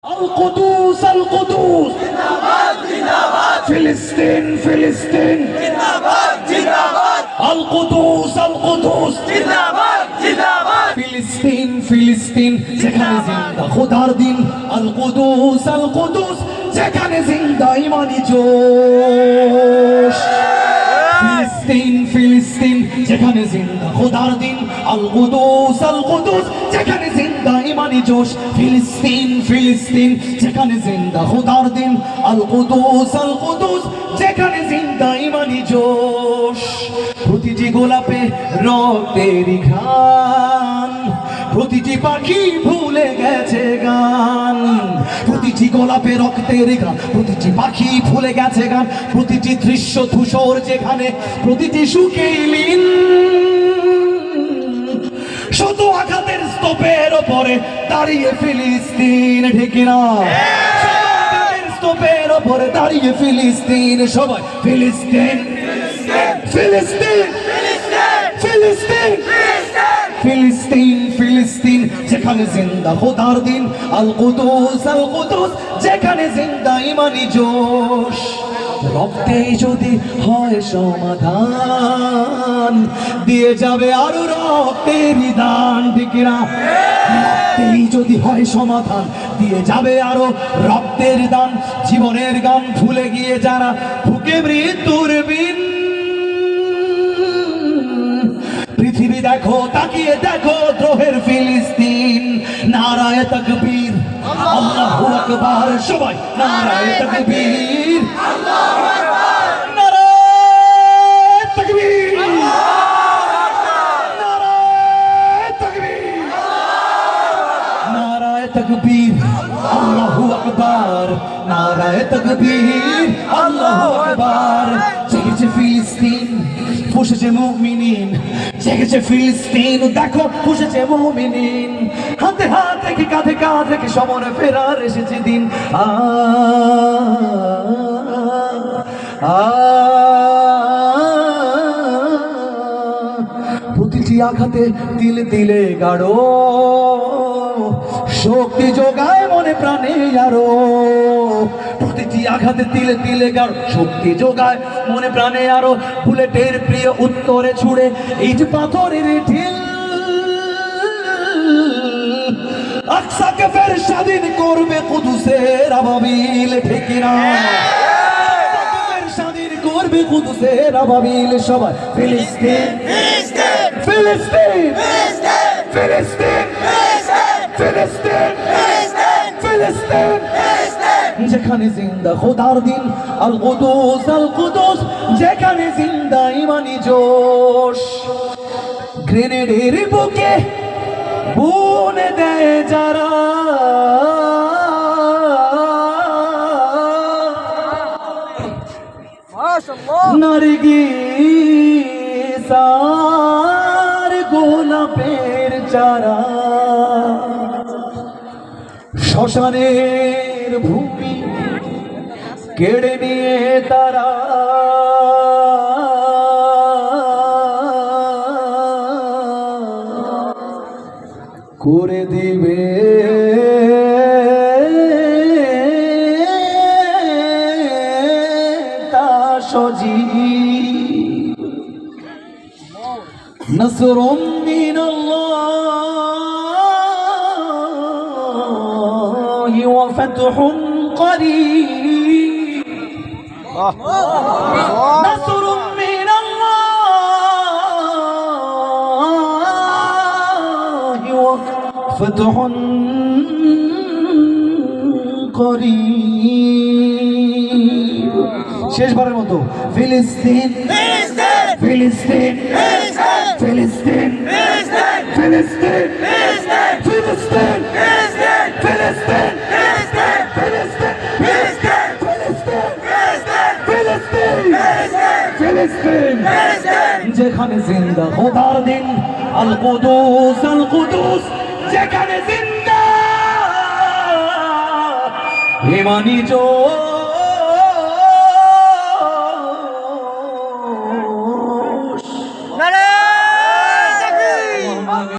القدوس القدوس জিন্দাবাদ জিন্দাবাদ فلسطين فلسطين জিন্দাবাদ জিন্দাবাদ القدوس القدوس জিন্দাবাদ জিন্দাবাদ ফিলিস্তিন ফিলিস্তিন যেখানে জিন্দা খোদার দিন আল কুদুস যেখানে জিন্দা ইমানি জোশ ফিলিস্তিন ফিলিস্তিন যেখানে জিন্দা খোদার দিন আল কুদুস যেখানে জিন্দা ইমানি জোশ ফিলিস্তিন ফিলিস্তিন যেখানে জিন্দা খোদার দিন আল কুদুস যেখানে জিন্দা ইমানি জোশ প্রতিটি গোলাপে রক্তের ঘ্রাণ প্রতিটি পাখি ভুলে গেছে গান প্রতিটি গোলাপে রক্তের গান প্রতিটি পাখি ভুলে গেছে গান প্রতিটি দৃশ্য ধূসর যেখানে প্রতিটি সুখে লীন শত আঘাতের স্তূপের ওপরে দাঁড়িয়ে ফিলিস্তিন ঠিক না স্তূপের ওপরে দাঁড়িয়ে ফিলিস্তিন সবাই ফিলিস্তিন ফিলিস্তিন ফিলিস্তিন ফিলিস্তিন ফিলিস্তিন যেখানে জিন্দা খোদার দিন আল কুদুস যেখানে জিন্দা ইমানি জোশ রক্তে যদি হয় সমাধান দিয়ে যাবে আরো রক্তের দান ঠিক না রক্তেই যদি হয় সমাধান দিয়ে যাবে আরো রক্তের দান জীবনের গান ভুলে গিয়ে যারা ভুকে মৃত্যুর বিন পৃথিবী দেখো তাকিয়ে দেখো দ্রোহের ফিলিস্তিন নারায়ে তাকবীর আল্লাহু আকবার সবাই নারায়ে তাকবীর আল্লাহু আকবার নারায়ে তাকবীর নারায়ে তাকবীর নারায়ে তাকবীর আল্লাহু আকবার নারায়ে তাকবীর আল্লাহু আকবার জেগেছে ফিলিস্তিন বসেছে মুমিনিন জেগেছে ফিলিস্তিন দেখো বসেছে মুমিনিন হাতে হাত রেখে কাঁধে কাঁধ রেখে সমরে ফেরার এসেছে দিন প্রতিটি আঘাতে দিলে দিলে গাঢ় শক্তি যোগায় মনে প্রাণে আরো প্রতিটি আঘাতে তিলে তিলে গাঢ় শক্তি যোগায় মনে প্রাণে আরো বুলেটের প্রিয় উত্তরে ছুড়ে ইট পাথরের ঢিল আকসাকে ফের স্বাধীন করবে কুদুসের আবাবিল ঠিক না স্বাধীন করবে কুদুসের আবাবিল সবাই ফিলিস্তিন ফিলিস্তিন ফিলিস্তিন ফিলিস্তিন ফিলিস্তিন যেখানে জিন্দা খোদার দিন আল কুদুস যেখানে জিন্দা ইমানি জোশ গ্রেনেডের বুকে বুনে দেয় যারা নারগিস আর গোলাপের চারা শ্মশানের ভূমি কেড়ে নিয়ে তারা করে দিবে তা সজীব নসরুম মিনাল্লাহি ওয়া ফাতহুন قريب نصر من الله وفتح قريب শেষবারের মতো ফিলিস্তিন ফিলিস্তিন ফিলিস্তিন ফিলিস্তিন ফিলিস্তিন ফিলিস্তিন ফিলিস্তিন যেখানে জিন্দা খোদার দিন আল কুদুস যেখানে জিন্দা ইমানি জোশ